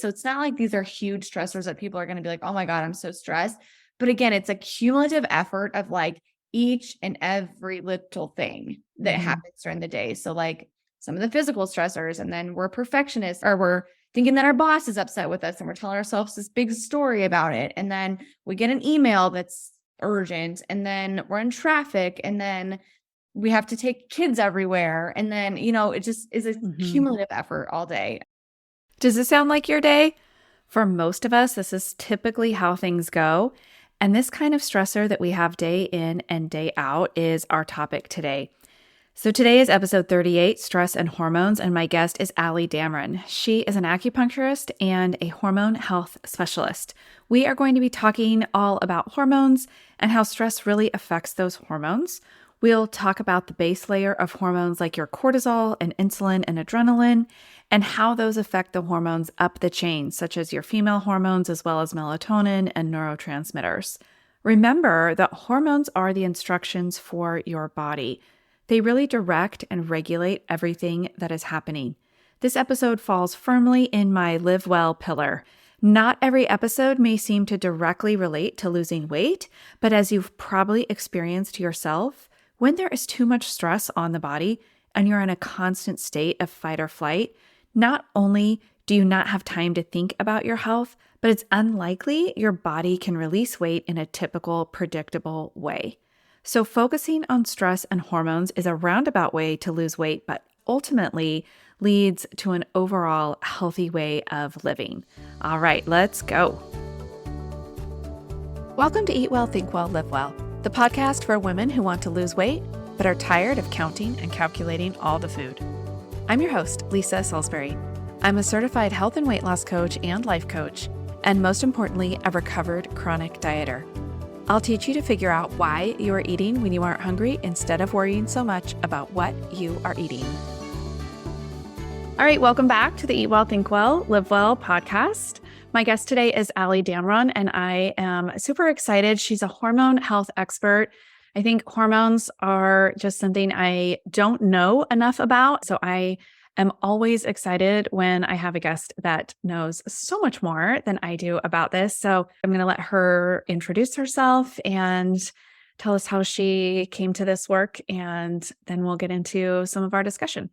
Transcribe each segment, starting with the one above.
So it's not like these are huge stressors that people are going to be like, oh my God, I'm so stressed. But again, it's a cumulative effort of like each and every little thing that happens during the day. So like some of the physical stressors, and then we're perfectionists, or we're thinking that our boss is upset with us and we're telling ourselves this big story about it. And then we get an email that's urgent, and then we're in traffic, and then we have to take kids everywhere. And then, it just is a cumulative effort all day. Does this sound like your day? For most of us, this is typically how things go. And this kind of stressor that we have day in and day out is our topic today. So today is episode 38, Stress and Hormones, and my guest is Ali Damron. She is an acupuncturist and a hormone health specialist. We are going to be talking all about hormones and how stress really affects those hormones. We'll talk about the base layer of hormones like your cortisol and insulin and adrenaline, and how those affect the hormones up the chain, such as your female hormones, as well as melatonin and neurotransmitters. Remember that hormones are the instructions for your body. They really direct and regulate everything that is happening. This episode falls firmly in my Live Well pillar. Not every episode may seem to directly relate to losing weight, but as you've probably experienced yourself, when there is too much stress on the body and you're in a constant state of fight or flight, not only do you not have time to think about your health, but it's unlikely your body can release weight in a typical, predictable way. So focusing on stress and hormones is a roundabout way to lose weight, but ultimately leads to an overall healthy way of living. All right, let's go. Welcome to Eat Well, Think Well, Live Well, the podcast for women who want to lose weight, but are tired of counting and calculating all the food. I'm your host, Lisa Salisbury. I'm a certified health and weight loss coach and life coach, and most importantly, a recovered chronic dieter. I'll teach you to figure out why you are eating when you aren't hungry instead of worrying so much about what you are eating. All right, welcome back to the Eat Well, Think Well, Live Well podcast. My guest today is Ali Damron, and I am super excited. She's a hormone health expert. I think hormones are just something I don't know enough about, so I am always excited when I have a guest that knows so much more than I do about this. So I'm going to let her introduce herself and tell us how she came to this work, and then we'll get into some of our discussion.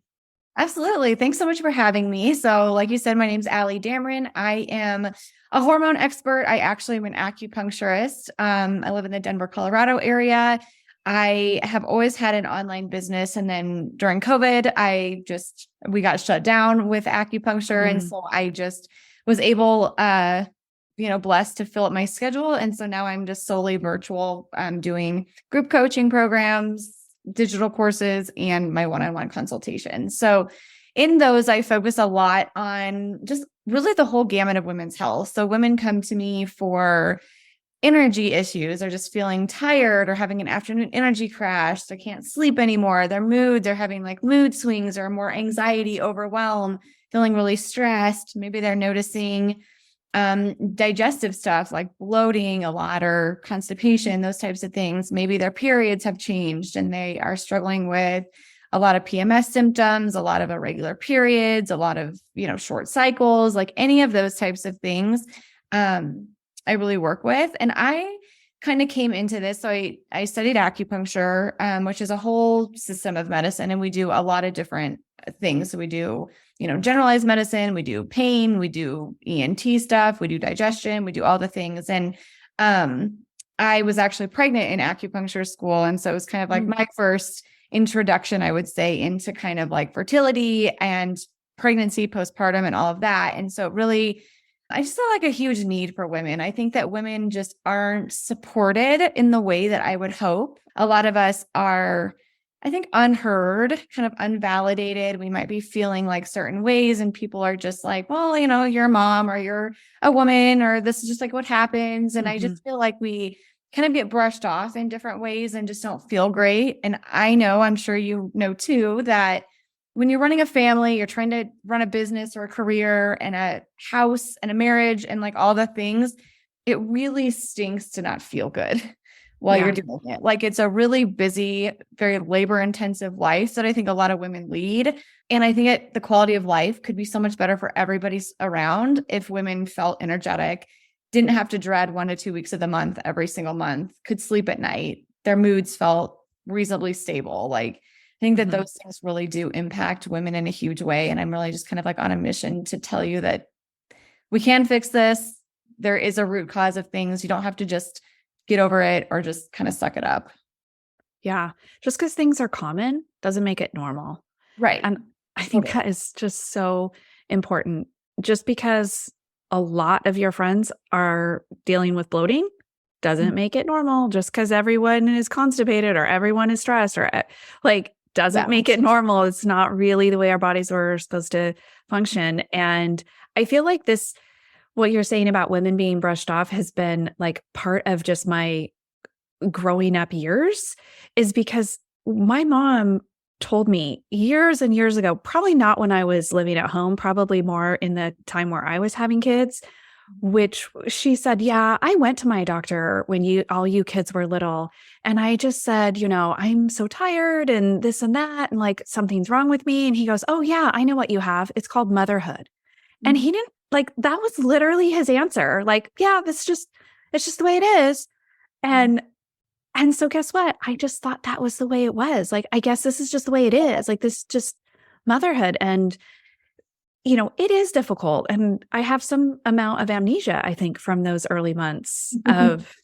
Absolutely. Thanks so much for having me. So like you said, my name's Ali Damron. I am a hormone expert. I actually am an acupuncturist. I live in the Denver, Colorado area. I have always had an online business. And then during COVID, we got shut down with acupuncture. And so I just was able, blessed to fill up my schedule. And so now I'm just solely virtual. I'm doing group coaching programs, digital courses, and my one-on-one consultation. So in those, I focus a lot on just really the whole gamut of women's health. So women come to me for energy issues, or just feeling tired, or having an afternoon energy crash. They can't sleep anymore. Their mood, they're having like mood swings or more anxiety, overwhelm, feeling really stressed. Maybe they're noticing digestive stuff like bloating a lot, or constipation, those types of things. Maybe their periods have changed and they are struggling with a lot of PMS symptoms, a lot of irregular periods, a lot of, short cycles, like any of those types of things. I really work with. And I kind of came into this. So I studied acupuncture, which is a whole system of medicine. And we do a lot of different things. So we do, generalized medicine, we do pain, we do ENT stuff, we do digestion, we do all the things. And I was actually pregnant in acupuncture school. And so it was kind of like my first introduction, I would say, into kind of like fertility and pregnancy, postpartum, and all of that. And so really, I just saw like a huge need for women. I think that women just aren't supported in the way that I would hope. A lot of us are, I think, unheard, kind of unvalidated. We might be feeling like certain ways, and people are just like, well, you're a mom, or you're a woman, or this is just like what happens. And I just feel like we kind of get brushed off in different ways and just don't feel great. And I'm sure you know too, that when you're running a family, you're trying to run a business or a career and a house and a marriage and like all the things, it really stinks to not feel good. while you're Yeah. doing it. Like it's a really busy, very labor intensive life that I think a lot of women lead. And I think the quality of life could be so much better for everybody's around if women felt energetic, didn't have to dread 1 to 2 weeks of the month every single month, could sleep at night, their moods felt reasonably stable. Like I think that Mhm. those things really do impact women in a huge way. And I'm really just kind of like on a mission to tell you that we can fix this. There is a root cause of things. You don't have to just get over it or just kind of suck it up. Yeah. Just because things are common doesn't make it normal. Right. And I think Totally. that is just so important. Just because a lot of your friends are dealing with bloating doesn't make it normal. Just because everyone is constipated or everyone is stressed or like doesn't Yeah. make it normal. It's not really the way our bodies were supposed to function. And I feel like what you're saying about women being brushed off has been like part of just my growing up years is because my mom told me years and years ago, probably not when I was living at home, probably more in the time where I was having kids, which she said, yeah, I went to my doctor when all you kids were little. And I just said, I'm so tired and this and that. And like something's wrong with me. And he goes, oh yeah, I know what you have. It's called motherhood. And he didn't like, that was literally his answer. Like, yeah, it's just the way it is. And so guess what? I just thought that was the way it was. Like, I guess this is just the way it is. Like this just motherhood. And, it is difficult. And I have some amount of amnesia, I think, from those early months of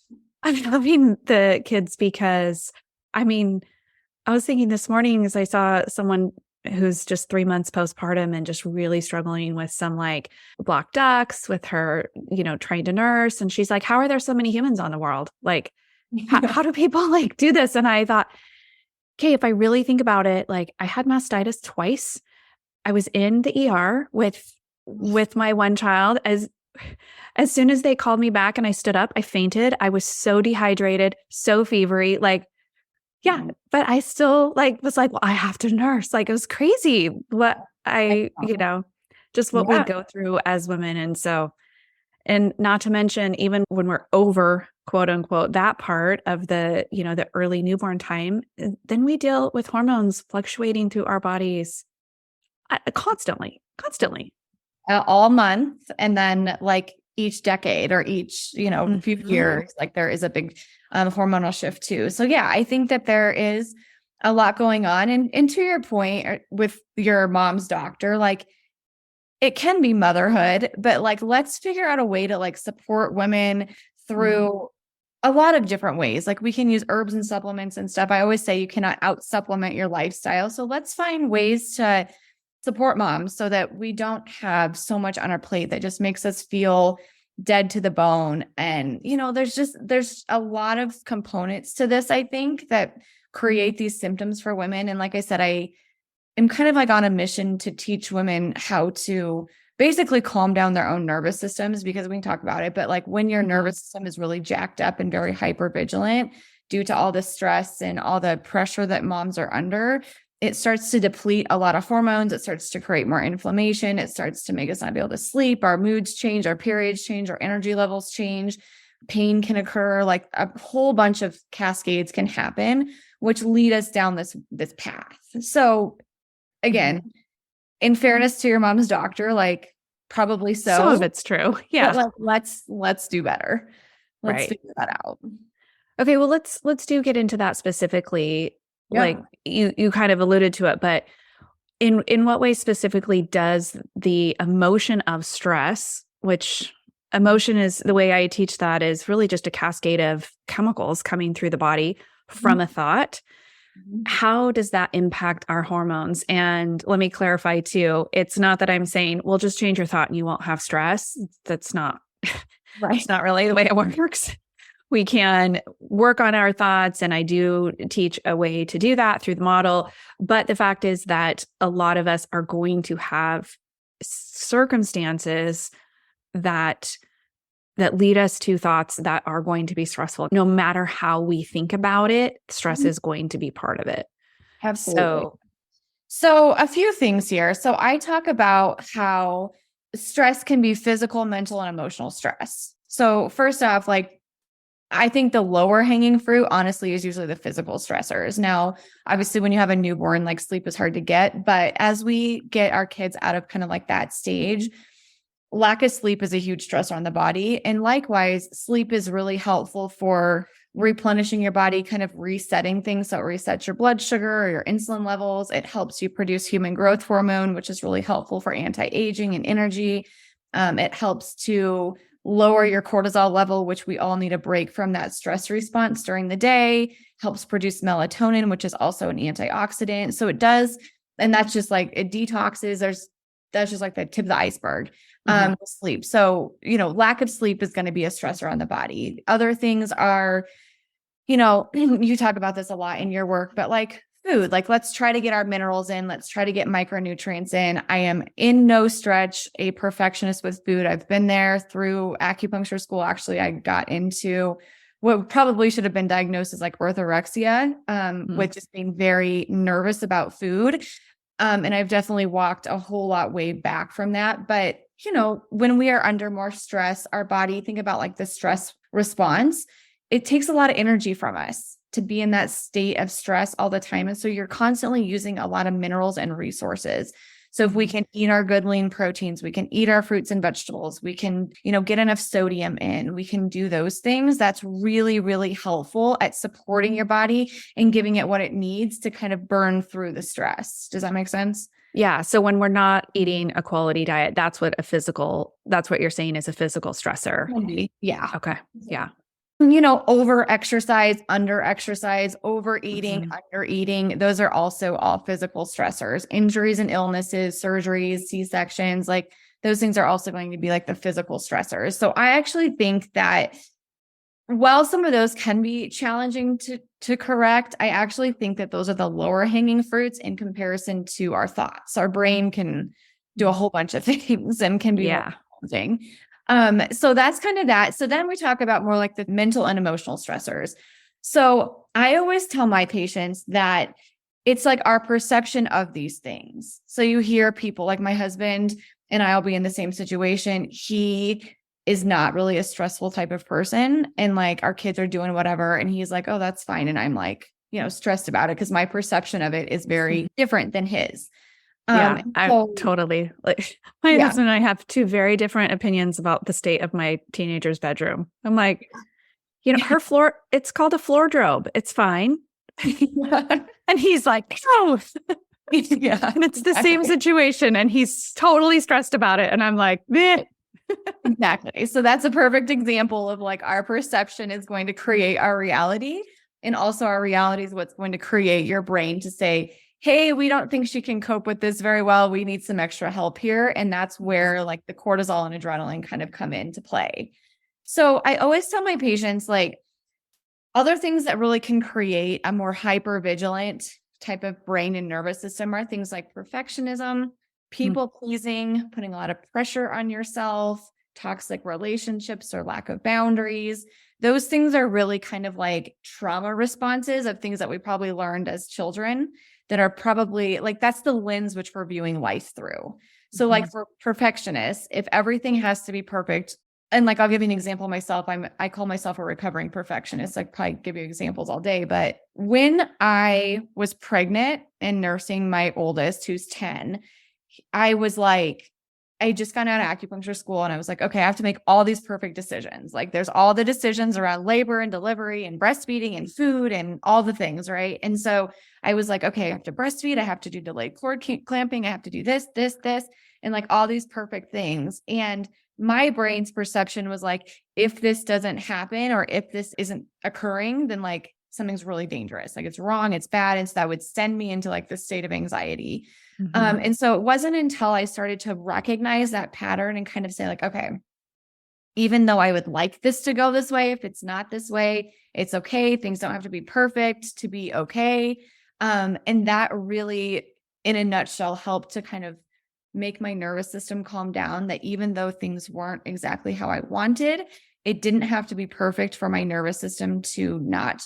having the kids because I mean, I was thinking this morning as I saw someone who's just 3 months postpartum and just really struggling with some like blocked ducts with her, trying to nurse. And she's like, how are there so many humans on the world? Like, how do people like do this? And I thought, okay, if I really think about it, like I had mastitis twice. I was in the ER with my one child. As soon as they called me back and I stood up, I fainted. I was so dehydrated, so fevery, like, yeah, but I still like was like, well, I have to nurse. Like it was crazy just what we Yeah. go through as women. And not to mention, even when we're over, quote unquote, that part of the early newborn time, then we deal with hormones fluctuating through our bodies constantly. All month. And then like each decade or each, few Mhm. years, like there is a big hormonal shift too. So yeah, I think that there is a lot going on. And to your point with your mom's doctor, like it can be motherhood, but like let's figure out a way to like support women through a lot of different ways. Like we can use herbs and supplements and stuff. I always say you cannot out supplement your lifestyle. So let's find ways to support moms so that we don't have so much on our plate that just makes us feel dead to the bone. And there's a lot of components to this, I think, that create these symptoms for women. And like I said, I am kind of like on a mission to teach women how to basically calm down their own nervous systems, because we can talk about it. But like when your nervous system is really jacked up and very hyper vigilant due to all the stress and all the pressure that moms are under, it starts to deplete a lot of hormones. It starts to create more inflammation. It starts to make us not be able to sleep. Our moods change, our periods change, our energy levels change. Pain can occur, like a whole bunch of cascades can happen, which lead us down this path. So again, in fairness to your mom's doctor, like probably so. Some of it's true. Yeah. But like let's do better. Let's Right. figure that out. Okay, well let's get into that specifically. Yeah. Like you kind of alluded to it, but in what way specifically does the emotion of stress, which emotion is the way I teach that is really just a cascade of chemicals coming through the body from a thought. How does that impact our hormones? And let me clarify too, it's not that I'm saying, well, just change your thought and you won't have stress. That's not, Right. it's not really the way it works. We can work on our thoughts, and I do teach a way to do that through the model. But the fact is that a lot of us are going to have circumstances that lead us to thoughts that are going to be stressful. No matter how we think about it, stress is going to be part of it. Absolutely. So a few things here. So I talk about how stress can be physical, mental, and emotional stress. So first off, like I think the lower hanging fruit, honestly, is usually the physical stressors. Now, obviously, when you have a newborn, like sleep is hard to get. But as we get our kids out of kind of like that stage, lack of sleep is a huge stressor on the body. And likewise, sleep is really helpful for replenishing your body, kind of resetting things. So it resets your blood sugar or your insulin levels. It helps you produce human growth hormone, which is really helpful for anti-aging and energy. It helps to lower your cortisol level, which we all need a break from that stress response during the day, helps produce melatonin, which is also an antioxidant. So it does, and that's just like it detoxes. That's just like the tip of the iceberg. Sleep. So, lack of sleep is going to be a stressor on the body. Other things are, you talk about this a lot in your work, but like food, like let's try to get our minerals in. Let's try to get micronutrients in. I am in no stretch a perfectionist with food. I've been there through acupuncture school. Actually, I got into what probably should have been diagnosed as like orthorexia, with just being very nervous about food. And I've definitely walked a whole lot way back from that. But, when we are under more stress, our body, think about like the stress response, it takes a lot of energy from us to be in that state of stress all the time. And so you're constantly using a lot of minerals and resources. So if we can eat our good lean proteins, we can eat our fruits and vegetables, we can, get enough sodium in, we can do those things. That's really, really helpful at supporting your body and giving it what it needs to kind of burn through the stress. Does that make sense? Yeah. So when we're not eating a quality diet, that's what you're saying is a physical stressor. Maybe. Yeah. Okay. Yeah. Over exercise, under exercise, overeating, under eating, those are also all physical stressors. Injuries and illnesses, surgeries, C-sections, like those things are also going to be like the physical stressors. So I actually think that while some of those can be challenging to correct, I actually think that those are the lower hanging fruits in comparison to our thoughts. Our brain can do a whole bunch of things and can be more challenging. So that's kind of that. So then we talk about more like the mental and emotional stressors. So I always tell my patients that it's like our perception of these things. So you hear people like my husband and I'll be in the same situation. He is not really a stressful type of person. And like our kids are doing whatever. And he's like, oh, that's fine. And I'm like, stressed about it because my perception of it is very different than his. I totally like my husband and I have two very different opinions about the state of my teenager's bedroom. I'm like, her floor, it's called a floordrobe. It's fine. And he's like, no. And it's the same situation. And he's totally stressed about it. And I'm like, meh. Exactly. So that's a perfect example of like our perception is going to create our reality. And also our reality is what's going to create your brain to say, hey, we don't think she can cope with this very well. We need some extra help here. And that's where like the cortisol and adrenaline kind of come into play. So I always tell my patients like other things that really can create a more hypervigilant type of brain and nervous system are things like perfectionism, people pleasing, putting a lot of pressure on yourself, toxic relationships or lack of boundaries. Those things are really kind of like trauma responses of things that we probably learned as children that are probably like, that's the lens which we're viewing life through. So like for perfectionists, if everything has to be perfect, and like, I'll give you an example myself. I call myself a recovering perfectionist. I probably give you examples all day, but when I was pregnant and nursing my oldest, who's 10, I was like, I just got out of acupuncture school and I was like, okay, I have to make all these perfect decisions. Like there's all the decisions around labor and delivery and breastfeeding and food and all the things. Right. And so I was like, okay, I have to breastfeed. I have to do delayed cord clamping. I have to do this, and like all these perfect things. And my brain's perception was like, if this doesn't happen or if this isn't occurring, then like something's really dangerous. Like it's wrong, it's bad. And so that would send me into like this state of anxiety. And so it wasn't until I started to recognize that pattern and kind of say like, okay, even though I would like this to go this way, if it's not this way, it's okay. Things don't have to be perfect to be okay. And that really, in a nutshell, helped to kind of make my nervous system calm down, that even though things weren't exactly how I wanted, it didn't have to be perfect for my nervous system to not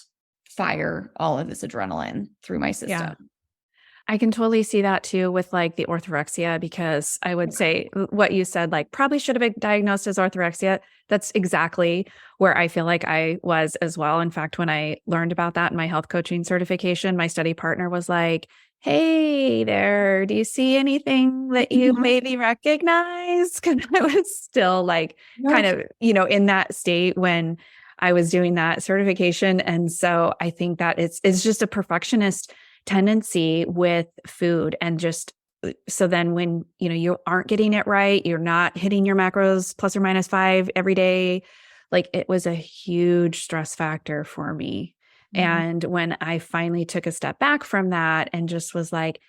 fire all of this adrenaline through my system. Yeah. I can totally see that too with like the orthorexia, because I would say what you said, like probably should have been diagnosed as orthorexia. That's exactly where I feel like I was as well. In fact, when I learned about that in my health coaching certification, my study partner was like, "Hey there, do you see anything that you maybe recognize?" Because I was still like kind of, in that state when I was doing that certification. And so I think that it's just a perfectionist tendency with food. And just so then when you aren't getting it right, you're not hitting your macros plus or minus 5 every day, like it was a huge stress factor for me. And when I finally took a step back from that and just was like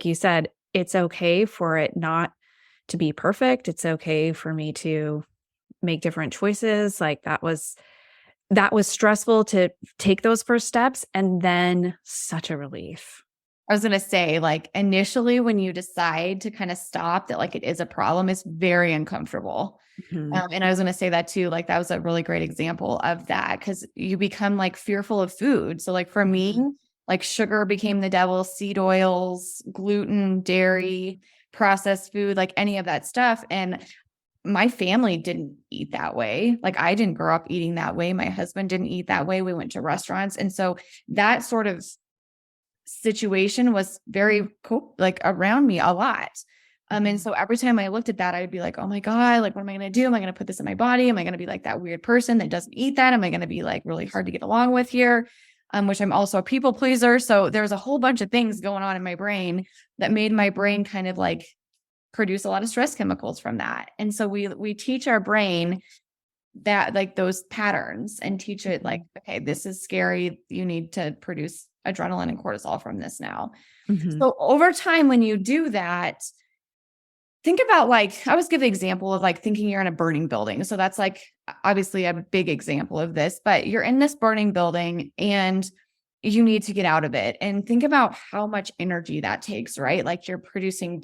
you said, it's okay for it not to be perfect. It's okay for me to make different choices. Like that was stressful to take those first steps, and then such a relief. I was going to say, like, initially when you decide to kind of stop that, like, it is a problem, it's very uncomfortable. And I was going to say that too, like, that was a really great example of that, because you become like fearful of food. So like for me, like sugar became the devil, seed oils, gluten, dairy, processed food, like any of that stuff. And my family didn't eat that way. Like I didn't grow up eating that way. My husband didn't eat that way. We went to restaurants. And so that sort of situation was very cool, like around me a lot. And so every time I looked at that, I'd be like, oh my God, like, what am I going to do? Am I going to put this in my body? Am I going to be like that weird person that doesn't eat that? Am I going to be like really hard to get along with here? Which I'm also a people pleaser. So there's a whole bunch of things going on in my brain that made my brain kind of like produce a lot of stress chemicals from that. And so we teach our brain that, like, those patterns, and teach it like, okay, this is scary. You need to produce adrenaline and cortisol from this now. So over time, when you do that, think about, like, I always give the example of like thinking you're in a burning building. So that's like obviously a big example of this, but you're in this burning building and you need to get out of it, and think about how much energy that takes, right? Like you're producing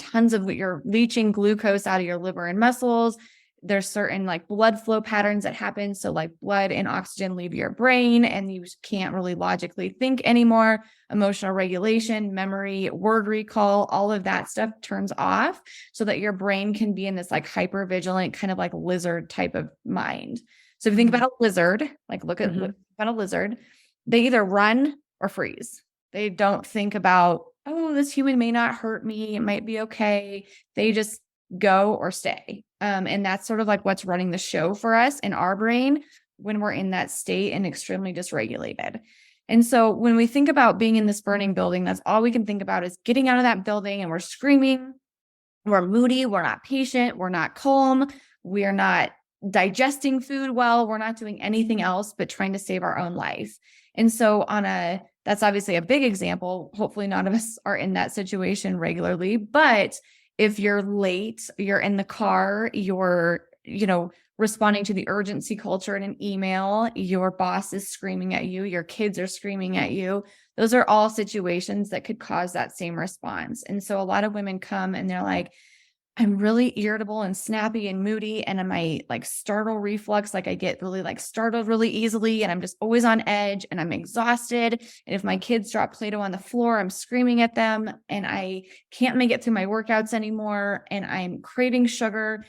you're leaching glucose out of your liver and muscles. There's certain like blood flow patterns that happen. So like blood and oxygen leave your brain and you can't really logically think anymore. Emotional regulation, memory, word recall, all of that stuff turns off so that your brain can be in this like hyper vigilant kind of like lizard type of mind. So if you think about a lizard, like look at a lizard, they either run or freeze. They don't think about, oh, this human may not hurt me. It might be okay. They just go or stay. And that's sort of like what's running the show for us in our brain when we're in that state and extremely dysregulated. And so when we think about being in this burning building, that's all we can think about is getting out of that building, and we're screaming, we're moody, we're not patient, we're not calm, we are not digesting food well, we're not doing anything else but trying to save our own life. And so that's obviously a big example. Hopefully none of us are in that situation regularly, but if you're late, you're in the car, you're, responding to the urgency culture in an email, your boss is screaming at you, your kids are screaming at you. Those are all situations that could cause that same response. And so a lot of women come and they're like, I'm really irritable and snappy and moody, and my like startle reflex, like I get really like startled really easily, and I'm just always on edge, and I'm exhausted. And if my kids drop Play-Doh on the floor, I'm screaming at them, and I can't make it through my workouts anymore, and I'm craving sugar.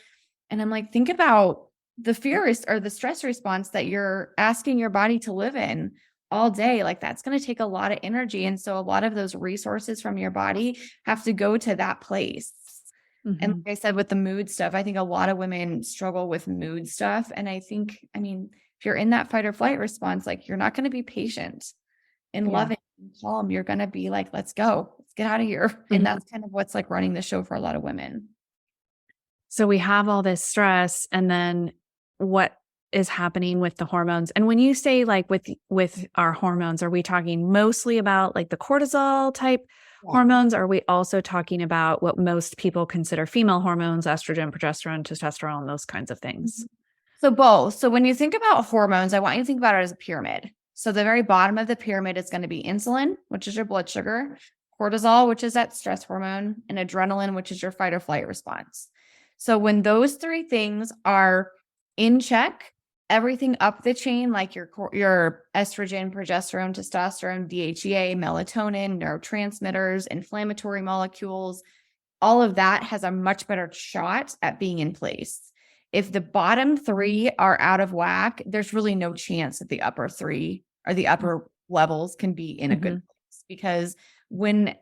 And I'm like, think about the fear or the stress response that you're asking your body to live in all day. Like that's going to take a lot of energy. And so a lot of those resources from your body have to go to that place. And like I said, with the mood stuff, I think a lot of women struggle with mood stuff. And I think, if you're in that fight or flight response, like you're not going to be patient and loving and calm. You're going to be like, let's go, let's get out of here. And that's kind of what's like running the show for a lot of women. So we have all this stress, and then what is happening with the hormones? And when you say like with our hormones, are we talking mostly about like the cortisol type hormones? Are we also talking about what most people consider female hormones, estrogen, progesterone, testosterone, those kinds of things? So both. So when you think about hormones, I want you to think about it as a pyramid. So the very bottom of the pyramid is going to be insulin, which is your blood sugar, cortisol, which is that stress hormone, and adrenaline, which is your fight or flight response. So when those three things are in check, everything up the chain, like your estrogen, progesterone, testosterone, DHEA, melatonin, neurotransmitters, inflammatory molecules, all of that has a much better shot at being in place. If the bottom three are out of whack, there's really no chance that the upper three or the upper levels can be in a good place, because when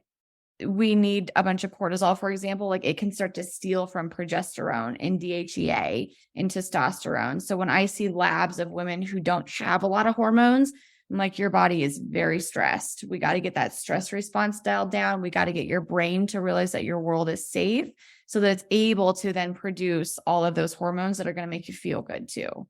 we need a bunch of cortisol, for example, like it can start to steal from progesterone and DHEA and testosterone. So when I see labs of women who don't have a lot of hormones, I'm like, your body is very stressed. We got to get that stress response dialed down. We got to get your brain to realize that your world is safe so that it's able to then produce all of those hormones that are going to make you feel good too.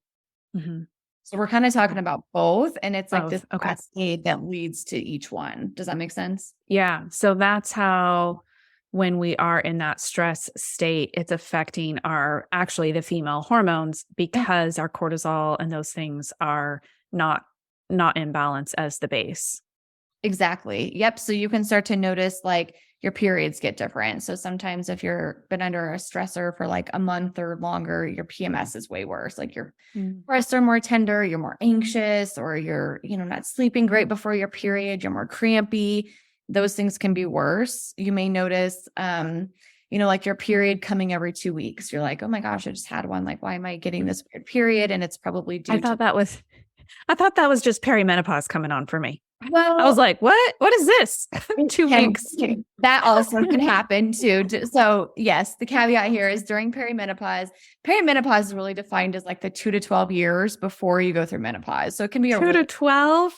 Mm-hmm. So we're kind of talking about both, and it's like this Okay. cascade that leads to each one. Does that make sense? Yeah. So that's how, when we are in that stress state, it's affecting actually the female hormones, because our cortisol and those things are not in balance as the base. Exactly. Yep. So you can start to notice like your periods get different. So sometimes if you've been under a stressor for like a month or longer, your PMS is way worse. Like your breasts are more tender, you're more anxious, or you're, not sleeping great before your period, you're more crampy. Those things can be worse. You may notice, like your period coming every 2 weeks. You're like, oh my gosh, I just had one. Like, why am I getting this weird period? And it's probably due I thought that was just perimenopause coming on for me. Well, I was like, what is this? 2 weeks. That also can happen too. So yes, the caveat here is during perimenopause. Perimenopause is really defined as like the 2 to 12 years before you go through menopause. So it can be 2 to 12.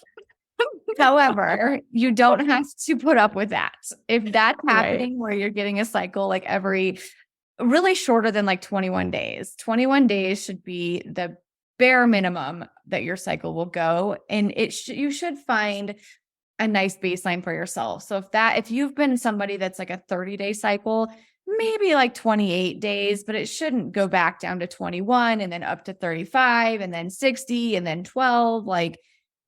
However, you don't have to put up with that. If that's happening where you're getting a cycle like every really shorter than like 21 days, 21 days should be the bare minimum that your cycle will go. And you should find a nice baseline for yourself. So if you've been somebody that's like a 30-day cycle, maybe like 28 days, but it shouldn't go back down to 21 and then up to 35 and then 60 and then 12. Like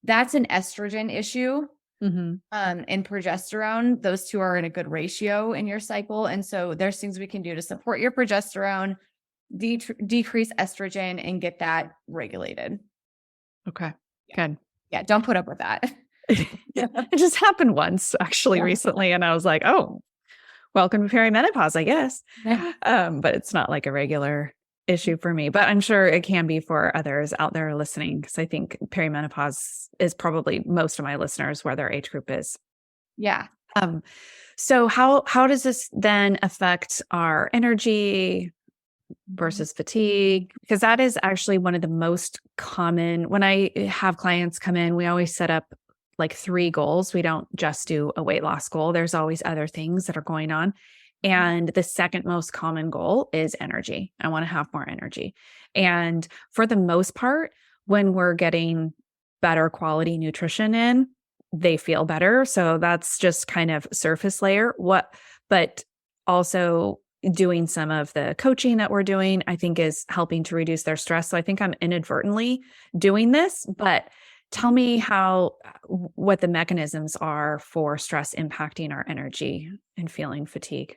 that's an estrogen issue. And progesterone, those two are in a good ratio in your cycle. And so there's things we can do to support your progesterone, decrease estrogen, and get that regulated. Okay. Good. Yeah. Don't put up with that. It just happened once actually recently. And I was like, oh, welcome to perimenopause, I guess. But it's not like a regular issue for me, but I'm sure it can be for others out there listening, because I think perimenopause is probably most of my listeners where their age group is. Yeah. So how does this then affect our energy versus fatigue? Because that is actually one of the most common. When I have clients come in, we always set up like 3 goals. We don't just do a weight loss goal. There's always other things that are going on. And the second most common goal is energy. I want to have more energy. And for the most part, when we're getting better quality nutrition in, they feel better. So that's just kind of surface layer. But also doing some of the coaching that we're doing, I think is helping to reduce their stress. So I think I'm inadvertently doing this, but tell me what the mechanisms are for stress impacting our energy and feeling fatigue.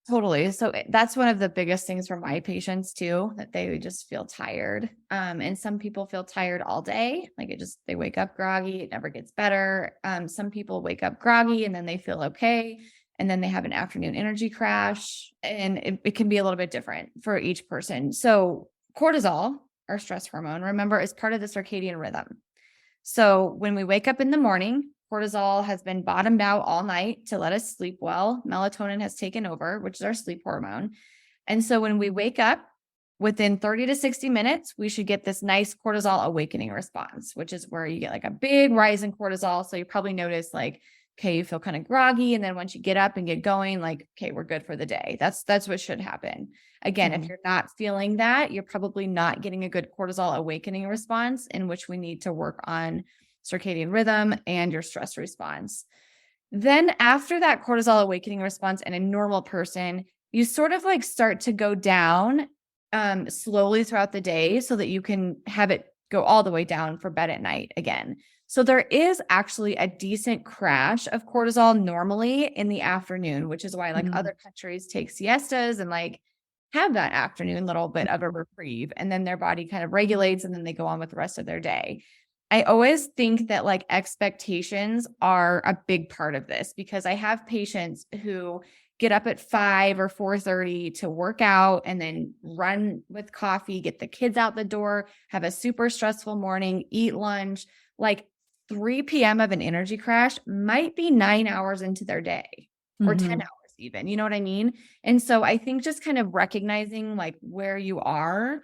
Totally. So that's one of the biggest things for my patients too, that they just feel tired. And some people feel tired all day. Like they wake up groggy. It never gets better. Some people wake up groggy and then they feel okay. And then they have an afternoon energy crash, and it can be a little bit different for each person. So cortisol, our stress hormone, remember, is part of the circadian rhythm. So when we wake up in the morning, cortisol has been bottomed out all night to let us sleep well. Melatonin has taken over, which is our sleep hormone. And so when we wake up, within 30 to 60 minutes, we should get this nice cortisol awakening response, which is where you get like a big rise in cortisol. So you probably notice like, okay, you feel kind of groggy. And then once you get up and get going, like, okay, we're good for the day. That's what should happen. Again, if you're not feeling that, you're probably not getting a good cortisol awakening response, in which we need to work on circadian rhythm and your stress response. Then after that cortisol awakening response in a normal person, you sort of like start to go down slowly throughout the day so that you can have it go all the way down for bed at night again. So there is actually a decent crash of cortisol normally in the afternoon, which is why like other countries take siestas and like have that afternoon little bit of a reprieve, and then their body kind of regulates and then they go on with the rest of their day. I always think that like expectations are a big part of this because I have patients who get up at 5 or 4:30 to work out and then run with coffee, get the kids out the door, have a super stressful morning, eat lunch. Like 3 p.m. of an energy crash might be 9 hours into their day or 10 Mhm. hours even, you know what I mean? And so I think just kind of recognizing like where you are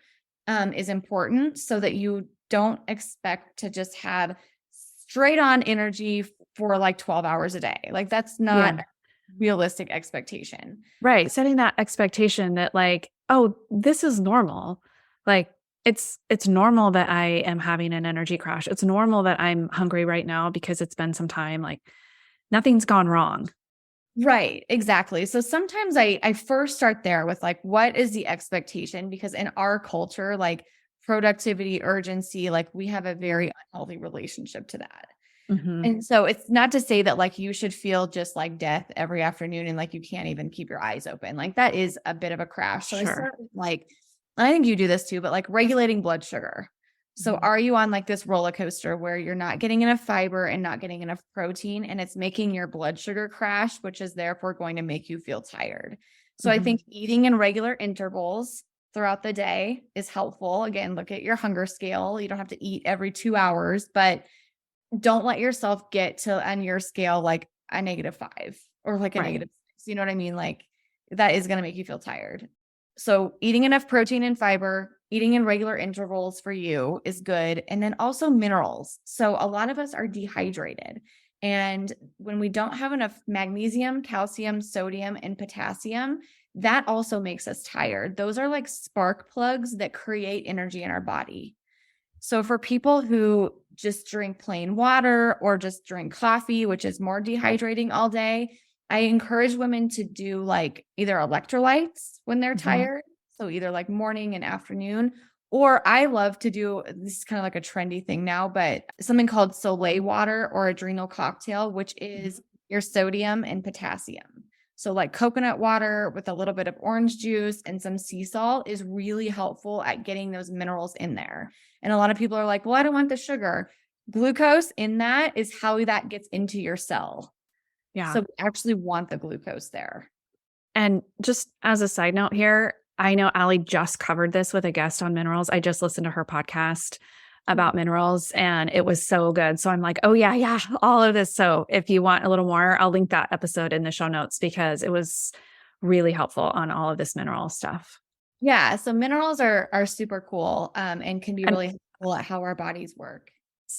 is important so that you don't expect to just have straight on energy for like 12 hours a day. Like that's not Yeah. a realistic expectation. Right. Setting that expectation that like, oh, this is normal. Like it's normal that I am having an energy crash. It's normal that I'm hungry right now because it's been some time. Like nothing's gone wrong. Right, exactly. So sometimes I first start there with like what is the expectation, because in our culture like productivity, urgency, like we have a very unhealthy relationship to that. Mhm. And so it's not to say that like you should feel just like death every afternoon and like you can't even keep your eyes open. Like that is a bit of a crash. So I Sure. start with like, and I think you do this too, but like regulating blood sugar. So Mhm. are you on like this roller coaster where you're not getting enough fiber and not getting enough protein and it's making your blood sugar crash, which is therefore going to make you feel tired. So I Mhm. think eating in regular intervals throughout the day is helpful. Again, look at your hunger scale. You don't have to eat every 2 hours, but don't let yourself get to on your scale like a -5 or like a Right. -6. You know what I mean? Like that is going to make you feel tired. So eating enough protein and fiber, eating in regular intervals for you is good. And then also minerals. So a lot of us are dehydrated. And when we don't have enough magnesium, calcium, sodium, and potassium, that also makes us tired. Those are like spark plugs that create energy in our body. So for people who just drink plain water or just drink coffee, which is more dehydrating all day, I encourage women to do like either electrolytes when they're Mhm. tired. So either like morning and afternoon, or I love to do this is kind of like a trendy thing now, but something called Soleil water or adrenal cocktail, which Mhm. is your sodium and potassium. So like coconut water with a little bit of orange juice and some sea salt is really helpful at getting those minerals in there. And a lot of people are like, well, I don't want the sugar. Glucose in that is how that gets into your cell. Yeah. So we actually want the glucose there. And just as a side note here, I know Ali just covered this with a guest on minerals. I just listened to her podcast about minerals and it was so good. So I'm like, oh, yeah, yeah, all of this. So if you want a little more, I'll link that episode in the show notes because it was really helpful on all of this mineral stuff. Yeah. So minerals are super cool and can be And really helpful at how our bodies work.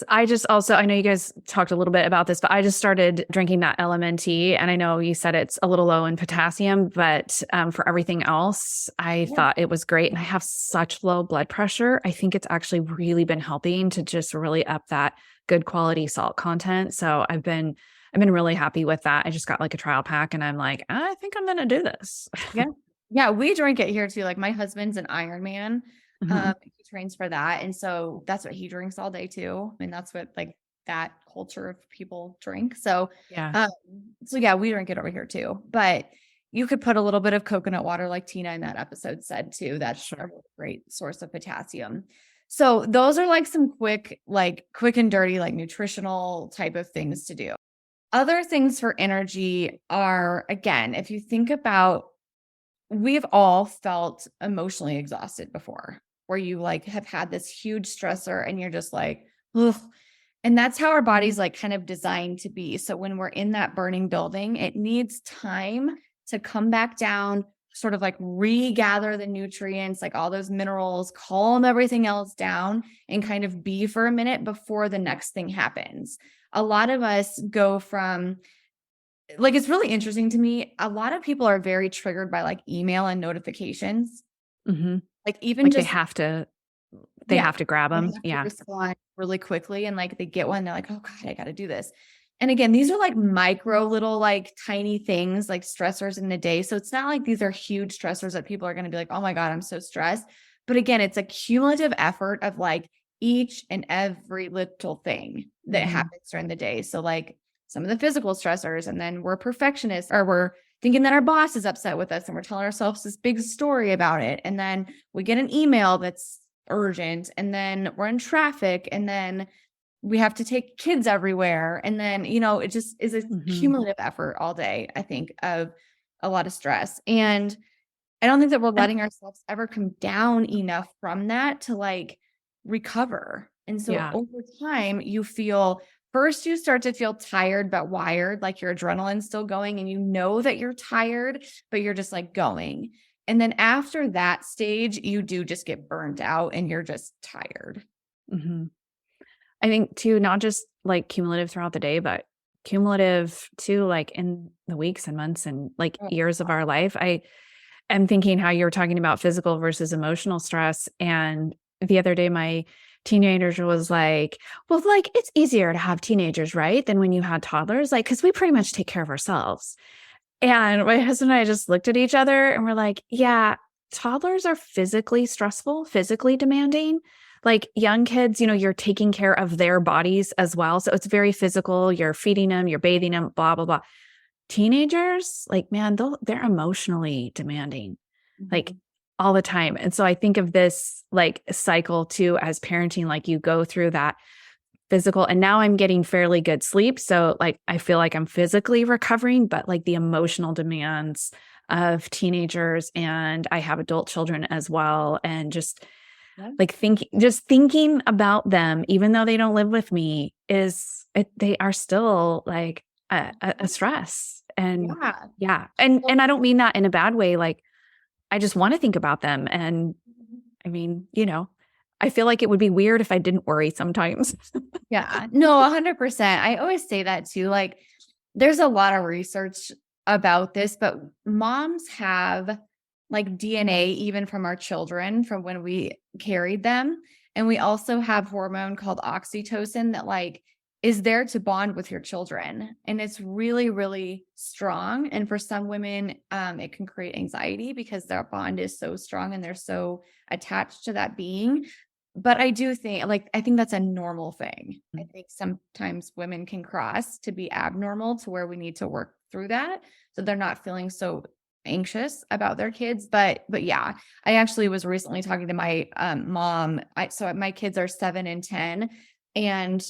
I just also, I know you guys talked a little bit about this, but I just started drinking that LMNT. And I know you said it's a little low in potassium, but for everything else, I Yeah. thought it was great. And I have such low blood pressure. I think it's actually really been helping to just really up that good quality salt content. So I've been really happy with that. I just got like a trial pack and I'm like, I think I'm going to do this. Yeah. Yeah. We drink it here too. Like my husband's an Iron Man. Mhm. He trains for that. And so that's what he drinks all day too. And that's what like that culture of people drink. Yeah, Um, so yeah, we drink it over here too. But you could put a little bit of coconut water, like Tina in that episode said too. That's a sure. really great source of potassium. So those are like some quick and dirty, like nutritional type of things to do. Other things for energy are, again, if you think about, we've all felt emotionally exhausted before, where you like have had this huge stressor and you're just like, ugh. And that's how our body's like kind of designed to be. So when we're in that burning building, it needs time to come back down, sort of like regather the nutrients, like all those minerals, calm everything else down, and kind of be for a minute before the next thing happens. A lot of us go from like, it's really interesting to me. A lot of people are very triggered by like email and notifications. Hmm. Like even Like just they yeah, have to grab they them. have to Yeah. respond really quickly and like they get one, they're like, "Oh god, I got to do this." And again, these are like micro little like tiny things like stressors in the day. So it's not like these are huge stressors that people are going to be like, "Oh my god, I'm so stressed." But again, it's a cumulative effort of like each and every little thing that Hmm. happens during the day. So like some of the physical stressors, and then we're perfectionists or we're thinking that our boss is upset with us and we're telling ourselves this big story about it. And then we get an email that's urgent, and then we're in traffic, and then we have to take kids everywhere. And then, it just is a cumulative effort all day, I think, of a lot of stress. And I don't think that we're letting ourselves ever come down enough from that to like recover. And so over time, first you start to feel tired, but wired, like your adrenaline's still going and you know that you're tired, but you're just like going. And then after that stage, you do just get burnt out and you're just tired. I think too, not just like cumulative throughout the day, but cumulative too, like in the weeks and months and like years of our life. I am thinking how you were talking about physical versus emotional stress. And the other day, my teenager was like, well, like it's easier to have teenagers, right? Than when you had toddlers, like, cause we pretty much take care of ourselves. And my husband and I just looked at each other and we're like, yeah, toddlers are physically stressful, physically demanding. Like young kids, you're taking care of their bodies as well. So it's very physical. You're feeding them, you're bathing them, blah, blah, blah. Teenagers, like, man, they're emotionally demanding, like all the time. And so I think of this like cycle too, as parenting, like you go through that physical, and now I'm getting fairly good sleep. So like, I feel like I'm physically recovering, but like the emotional demands of teenagers, and I have adult children as well. And just like thinking about them, even though they don't live with me, they are still like a stress. And and I don't mean that in a bad way. Like, I just want to think about them. And I mean, I feel like it would be weird if I didn't worry sometimes. Yeah, no, 100%. I always say that too. Like, there's a lot of research about this, but moms have like DNA even from our children from when we carried them. And we also have hormone called oxytocin that like is there to bond with your children. And it's really, really strong. And for some women, it can create anxiety because their bond is so strong and they're so attached to that being. But I do think, I think that's a normal thing. I think sometimes women can cross to be abnormal to where we need to work through that. So they're not feeling so anxious about their kids. But yeah, I actually was recently talking to my mom. So my kids are 7 and 10, and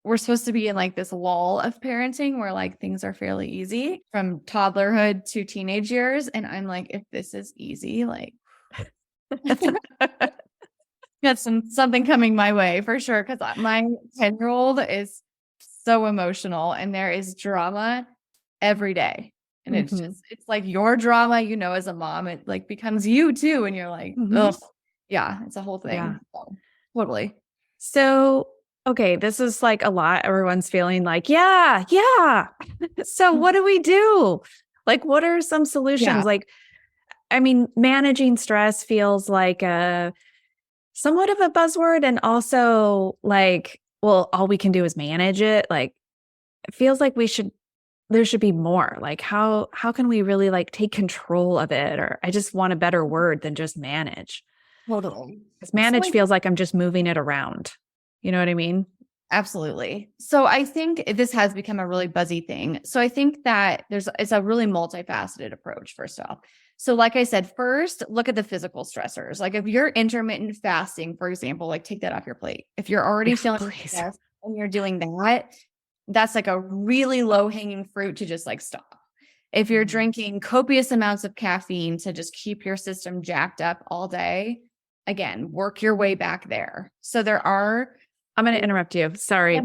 we're supposed to be in like this lull of parenting where like things are fairly easy from toddlerhood to teenage years. And I'm like, if this is easy, like got something coming my way for sure. Cause my 10-year-old is so emotional and there is drama every day. And it's like your drama, as a mom, it like becomes you too. And you're like, ugh, yeah, it's a whole thing. Yeah. So, totally. So, okay, this is like a lot. Everyone's feeling like, yeah. So what do we do? Like, what are some solutions? Yeah. Like, I mean, managing stress feels like somewhat of a buzzword, and also like, well, all we can do is manage it. Like, it feels like there should be more. Like, how can we really like take control of it? Or I just want a better word than just manage. Totally. Because manage feels like I'm just moving it around. You know what I mean? Absolutely. So I think this has become a really buzzy thing. So I think that it's a really multifaceted approach, first off. So like I said, first, look at the physical stressors. Like if you're intermittent fasting, for example, like take that off your plate. If you're already feeling stressed and you're doing that, that's like a really low hanging fruit to just like stop. If you're drinking copious amounts of caffeine to just keep your system jacked up all day, again, work your way back there. So I'm going to interrupt you. Sorry.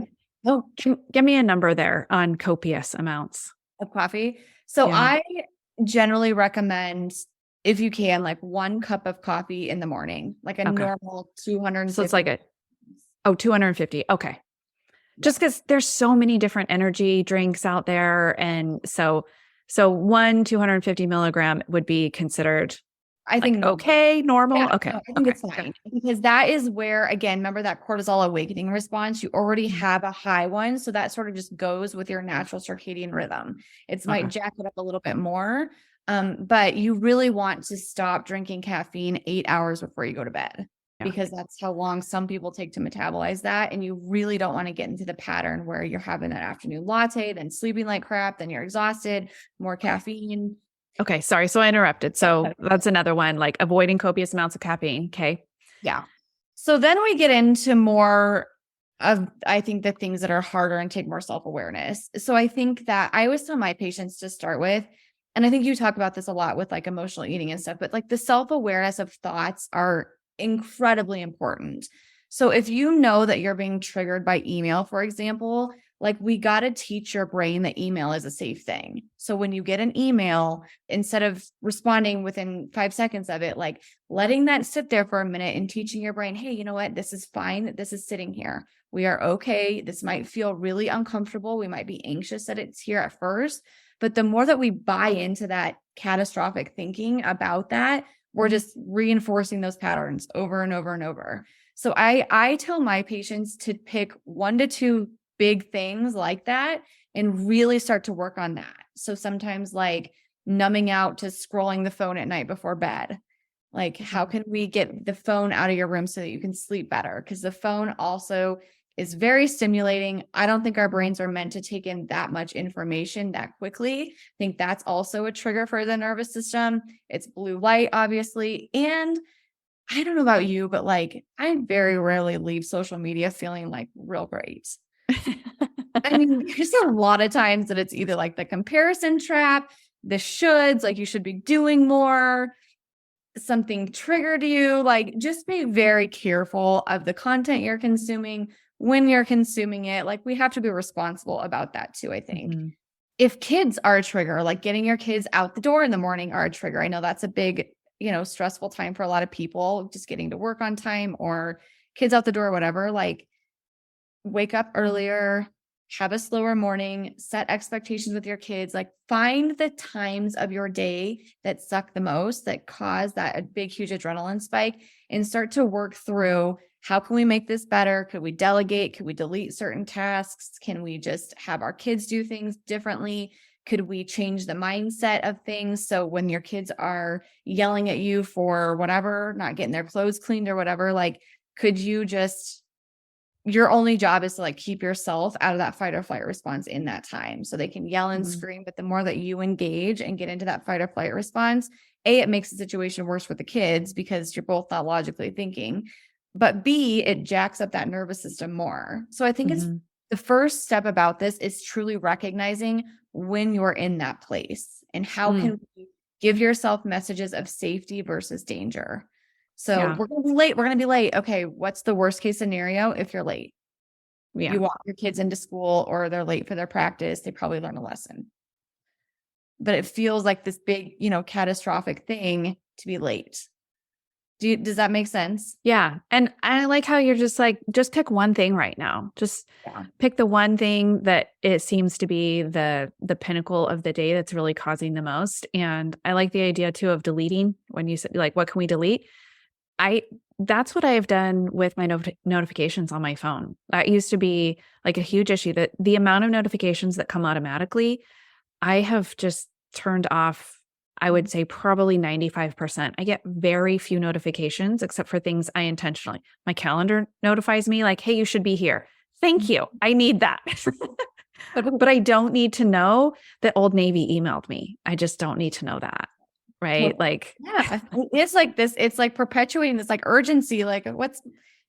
Oh, give me a number there on copious amounts of coffee. So I generally recommend, if you can, like 1 cup of coffee in the morning, like a normal 250. So it's like 250. Okay. Just because there's so many different energy drinks out there. And so 250 milligram would be considered, I think, normal. Yeah, okay. No, I think it's fine because that is where, again, remember that cortisol awakening response, you already have a high one. So that sort of just goes with your natural circadian rhythm. It might jack it up a little bit more. But you really want to stop drinking caffeine 8 hours before you go to bed. Because that's how long some people take to metabolize that. And you really don't want to get into the pattern where you're having an afternoon latte, then sleeping like crap, then you're exhausted, more caffeine. Okay, sorry. So I interrupted. So that's another one, like avoiding copious amounts of caffeine. Okay. Yeah. So then we get into more of, I think, the things that are harder and take more self-awareness. So I think that I always tell my patients to start with, and I think you talk about this a lot with like emotional eating and stuff, but like the self-awareness of thoughts are incredibly important. So if you know that you're being triggered by email, for example, like we got to teach your brain that email is a safe thing. So when you get an email, instead of responding within 5 seconds of it, like letting that sit there for a minute and teaching your brain, hey, you know what? This is fine. This is sitting here. We are okay. This might feel really uncomfortable. We might be anxious that it's here at first. But the more that we buy into that catastrophic thinking about that, we're just reinforcing those patterns over and over and over. So I tell my patients to pick 1 to 2 big things like that and really start to work on that. So sometimes like numbing out to scrolling the phone at night before bed. Like, how can we get the phone out of your room so that you can sleep better? Because the phone also is very stimulating. I don't think our brains are meant to take in that much information that quickly. I think that's also a trigger for the nervous system. It's blue light, obviously. And I don't know about you, but like, I very rarely leave social media feeling like real great. I mean, there's a lot of times that it's either like the comparison trap, the shoulds, like you should be doing more, something triggered you. Like, just be very careful of the content you're consuming when you're consuming it. Like, we have to be responsible about that too, I think. Mm-hmm. If kids are a trigger, like getting your kids out the door in the morning are a trigger. I know that's a big, stressful time for a lot of people, just getting to work on time or kids out the door, whatever. Like, wake up earlier, have a slower morning, set expectations with your kids, like find the times of your day that suck the most, that cause that a big, huge adrenaline spike, and start to work through, how can we make this better? Could we delegate? Could we delete certain tasks? Can we just have our kids do things differently? Could we change the mindset of things? So when your kids are yelling at you for whatever, not getting their clothes cleaned or whatever, like, could you just, your only job is to like keep yourself out of that fight or flight response in that time. So they can yell and scream, but the more that you engage and get into that fight or flight response, A, it makes the situation worse for the kids because you're both not logically thinking, but B, it jacks up that nervous system more. So I think it's the first step about this is truly recognizing when you're in that place and how can we give yourself messages of safety versus danger. So we're going to be late. We're going to be late. Okay. What's the worst case scenario if you're late? You walk your kids into school or they're late for their practice. They probably learn a lesson. But it feels like this big, catastrophic thing to be late. Does that make sense? Yeah. And I like how you're just like, just pick one thing right now. Just pick the one thing that it seems to be the pinnacle of the day that's really causing the most. And I like the idea too of deleting. When you said like, what can we delete? That's what I've done with my notifications on my phone. That used to be like a huge issue, that the amount of notifications that come automatically, I have just turned off, I would say probably 95%. I get very few notifications except for things I intentionally, my calendar notifies me like, hey, you should be here. Thank you. I need that. But I don't need to know that Old Navy emailed me. I just don't need to know that. Right. Like, yeah, it's like this, it's like perpetuating this like urgency, like what's,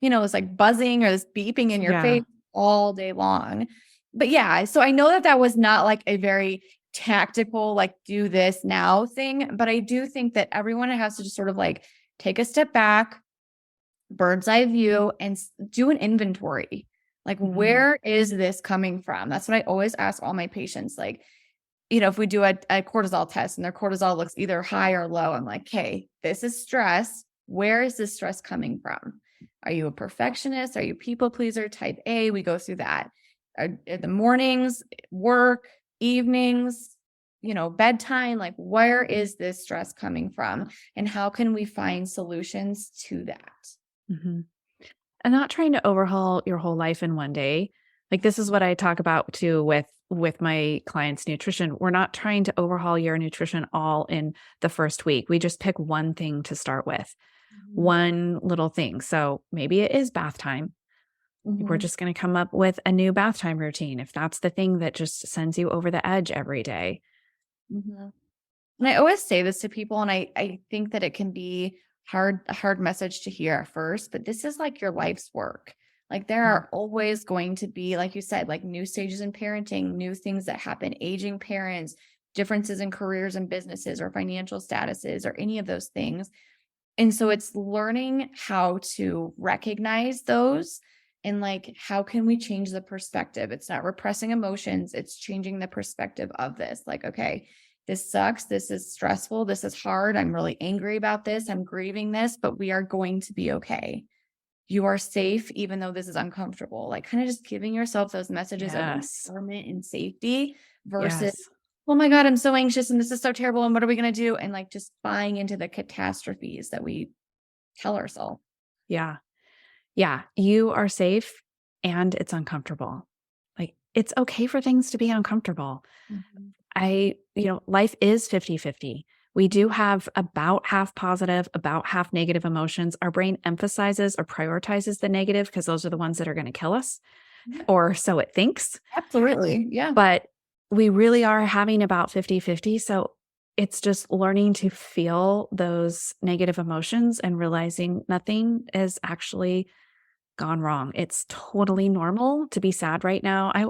it's like buzzing or this beeping in your face all day long. But yeah, so I know that was not like a very tactical, like do this now thing, but I do think that everyone has to just sort of like take a step back, bird's eye view, and do an inventory. Like, where is this coming from? That's what I always ask all my patients. Like, if we do a cortisol test and their cortisol looks either high or low, I'm like, hey, this is stress. Where is this stress coming from? Are you a perfectionist? Are you people pleaser? Type A? We go through that. Are the mornings, work, evenings, bedtime, like where is this stress coming from? And how can we find solutions to that? And not trying to overhaul your whole life in one day. Like, this is what I talk about too with my clients' nutrition. We're not trying to overhaul your nutrition all in the first week. We just pick one thing to start with, one little thing. So maybe it is bath time. We're just going to come up with a new bath time routine if that's the thing that just sends you over the edge every day. And I always say this to people, and I think that it can be a hard message to hear at first, but this is like your life's work. Like there Mm. are always going to be, like you said, like new stages in parenting, new things that happen, aging parents, differences in careers and businesses or financial statuses or any of those things. And so it's learning how to recognize those and like, how can we change the perspective? It's not repressing emotions, it's changing the perspective of this. Like, okay, this sucks. This is stressful. This is hard. I'm really angry about this. I'm grieving this, but we are going to be okay. You are safe, even though this is uncomfortable. Like, kind of just giving yourself those messages of Yes. empowerment and safety versus, Yes. oh my God, I'm so anxious and this is so terrible. And what are we going to do? And like just buying into the catastrophes that we tell ourselves. Yeah. Yeah. You are safe and it's uncomfortable. Like it's okay for things to be uncomfortable. Mhm. Life is 50-50. We do have about half positive, about half negative emotions. Our brain emphasizes or prioritizes the negative because those are the ones that are going to kill us, Yeah, or so it thinks. absolutely. Yeah. But we really are having about 50-50. So it's just learning to feel those negative emotions and realizing nothing is actually gone wrong. It's totally normal to be sad right now. I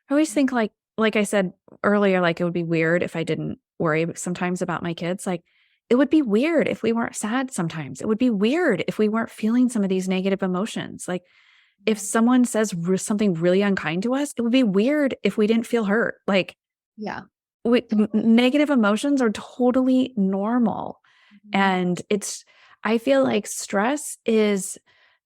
always think like I said earlier, like it would be weird if I didn't worry sometimes about my kids. Like it would be weird if we weren't sad sometimes. It would be weird if we weren't feeling some of these negative emotions. Like if someone says something really unkind to us, it would be weird if we didn't feel hurt. Like Yeah. negative emotions are totally normal. Mhm. And I feel like stress is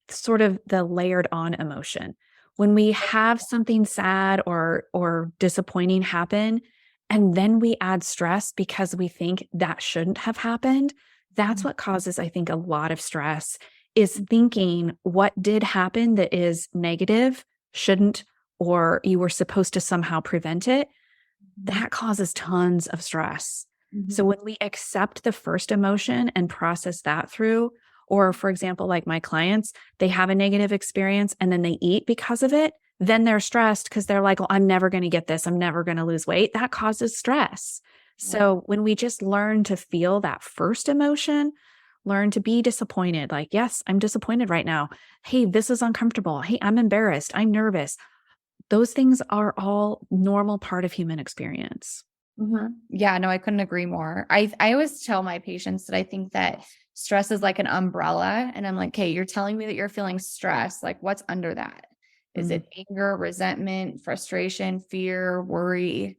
sort of the layered on emotion. When we have something sad or disappointing happen, and then we add stress because we think that shouldn't have happened, that's what causes, I think, a lot of stress is thinking what did happen that is negative, shouldn't, or you were supposed to somehow prevent it. Mhm. That causes tons of stress. So Mhm. when we accept the first emotion and process that through, or for example, like my clients, they have a negative experience and then they eat because of it, then they're stressed because they're like, well, I'm never going to get this. I'm never going to lose weight. That causes stress. Yeah. So when we just learn to feel that first emotion, learn to be disappointed, like, yes, I'm disappointed right now. Hey, this is uncomfortable. Hey, I'm embarrassed. I'm nervous. Those things are all normal part of human experience. Mhm. Yeah, no, I couldn't agree more. I always tell my patients that I think that stress is like an umbrella. And I'm like, okay, you're telling me that you're feeling stress. Like, what's under that? Is Mm, it anger, resentment, frustration, fear, worry,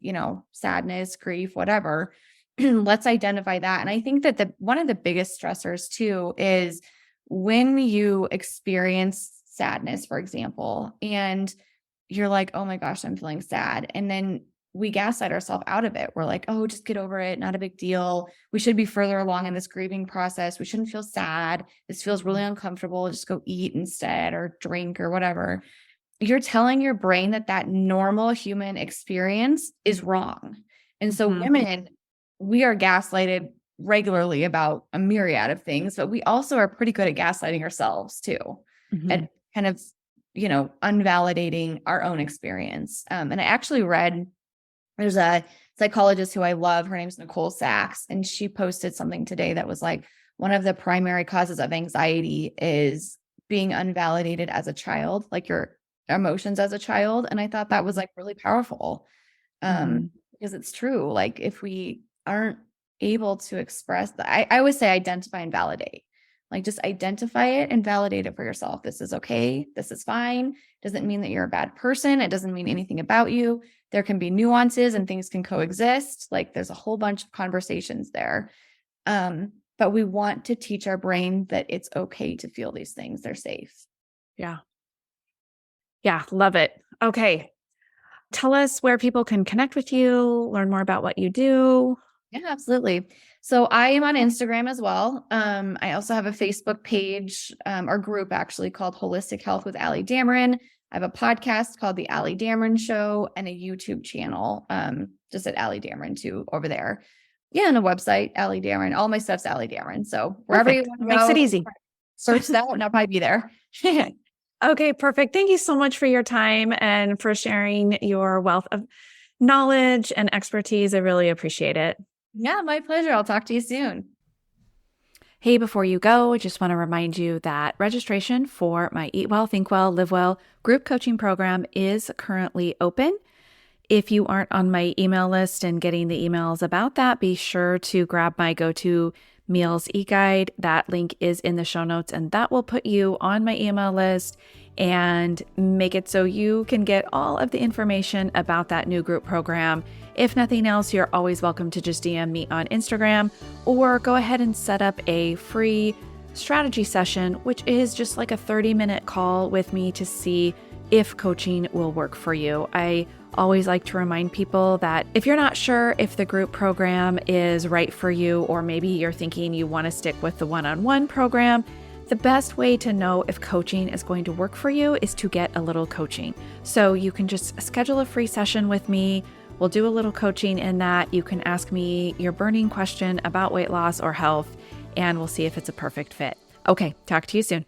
sadness, grief, whatever? Let's identify that. And I think that one of the biggest stressors too is when you experience sadness, for example, and you're like, oh my gosh, I'm feeling sad. And then we gaslight ourselves out of it. We're like, oh, just get over it. Not a big deal. We should be further along in this grieving process. We shouldn't feel sad. This feels really uncomfortable. Just go eat instead or drink or whatever. You're telling your brain that that normal human experience is wrong. And so mhm, women, we are gaslighted regularly about a myriad of things, but we also are pretty good at gaslighting ourselves too, mhm. at kind of, unvalidating our own experience. And I actually read there's a psychologist who I love. Her name's Nicole Sachs, and she posted something today that was like one of the primary causes of anxiety is being unvalidated as a child, like your emotions as a child. And I thought that was like really powerful Mhm. because it's true. Like if we aren't able to express that, I always say identify and validate. Like just identify it and validate it for yourself. This is okay. This is fine. Doesn't mean that you're a bad person. It doesn't mean anything about you. There can be nuances and things can coexist. Like there's a whole bunch of conversations there. But we want to teach our brain that it's okay to feel these things. They're safe. Yeah. Yeah, love it. Okay. Tell us where people can connect with you, learn more about what you do. Yeah, absolutely. So I am on Instagram as well. I also have a Facebook page or group actually called Holistic Health with Ali Damron. I have a podcast called The Ali Damron Show and a YouTube channel just at Ali Damron too over there. Yeah, and a website, Ali Damron. All my stuff's Ali Damron. So wherever you Perfect. want That to makes it go, easy. search that and I'll probably be there. Okay, perfect. Thank you so much for your time and for sharing your wealth of knowledge and expertise. I really appreciate it. Yeah, my pleasure. I'll talk to you soon. Hey, before you go, I just want to remind you that registration for my Eat Well, Think Well, Live Well group coaching program is currently open. If you aren't on my email list and getting the emails about that, be sure to grab my go-to meals e-guide. That link is in the show notes, and that will put you on my email list and make it so you can get all of the information about that new group program. If nothing else, you're always welcome to just DM me on Instagram or go ahead and set up a free strategy session, which is just like a 30-minute call with me to see if coaching will work for you. I always like to remind people that if you're not sure if the group program is right for you, or maybe you're thinking you want to stick with the one-on-one program, the best way to know if coaching is going to work for you is to get a little coaching. So you can just schedule a free session with me. We'll do a little coaching in that. You can ask me your burning question about weight loss or health, and we'll see if it's a perfect fit. Okay, talk to you soon.